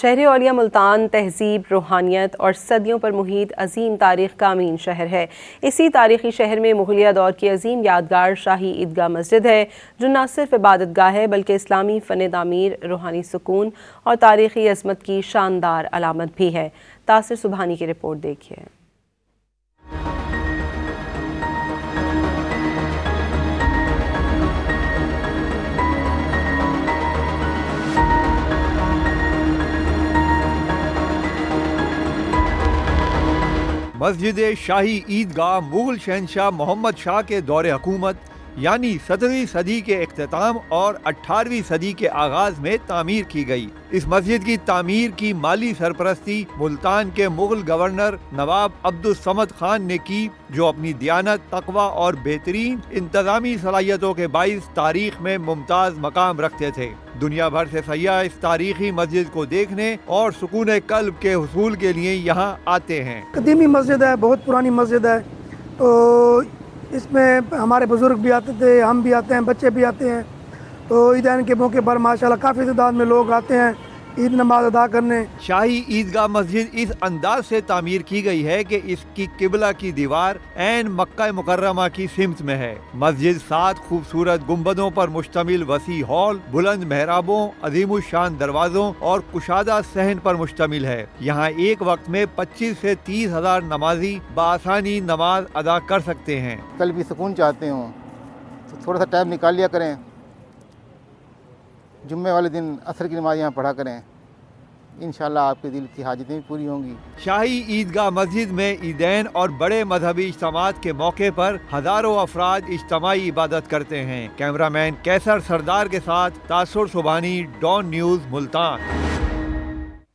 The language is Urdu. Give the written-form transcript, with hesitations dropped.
شہر اولیاء ملتان تہذیب، روحانیت اور صدیوں پر محیط عظیم تاریخ کا امین شہر ہے۔ اسی تاریخی شہر میں مغلیہ دور کی عظیم یادگار شاہی عیدگاہ مسجد ہے، جو نہ صرف عبادت گاہ ہے بلکہ اسلامی فن تعمیر، روحانی سکون اور تاریخی عظمت کی شاندار علامت بھی ہے۔ تاثر سبحانی کی رپورٹ دیکھیے۔ مسجد شاہی عیدگاہ مغل شہنشاہ محمد شاہ کے دور حکومت یعنی 17ویں صدی کے اختتام اور 18ویں صدی کے آغاز میں تعمیر کی گئی۔ اس مسجد کی تعمیر کی مالی سرپرستی ملتان کے مغل گورنر نواب عبدالصمد خان نے کی، جو اپنی دیانت، تقوی اور بہترین انتظامی صلاحیتوں کے باعث تاریخ میں ممتاز مقام رکھتے تھے۔ دنیا بھر سے سیاح اس تاریخی مسجد کو دیکھنے اور سکون قلب کے حصول کے لیے یہاں آتے ہیں۔ قدیمی مسجد ہے، بہت پرانی مسجد ہے، تو اس میں ہمارے بزرگ بھی آتے تھے، ہم بھی آتے ہیں، بچے بھی آتے ہیں، تو عیدین کے موقع پر ماشاءاللہ کافی تعداد میں لوگ آتے ہیں عید نماز ادا کرنے۔ شاہی عیدگاہ مسجد اس انداز سے تعمیر کی گئی ہے کہ اس کی قبلہ کی دیوار عین مکہ مکرمہ کی سمت میں ہے۔ مسجد 7 خوبصورت گنبدوں پر مشتمل وسیع ہال، بلند محرابوں، عظیم الشان دروازوں اور کشادہ صحن پر مشتمل ہے۔ یہاں ایک وقت میں 25 سے 30 ہزار نمازی بآسانی نماز ادا کر سکتے ہیں۔ کل بھی سکون چاہتے ہوں تو تھوڑا سا ٹائم نکال لیا کریں، جمعے والے دن عصر کی نماز یہاں پڑھا کریں، انشاءاللہ آپ کے دل کی حاجتیں بھی پوری ہوں گی۔ شاہی عیدگاہ مسجد میں عیدین اور بڑے مذہبی اجتماعات کے موقع پر ہزاروں افراد اجتماعی عبادت کرتے ہیں۔ کیمرہ مین کیسر سردار کے ساتھ تاثر سبحانی، ڈان نیوز، ملتان۔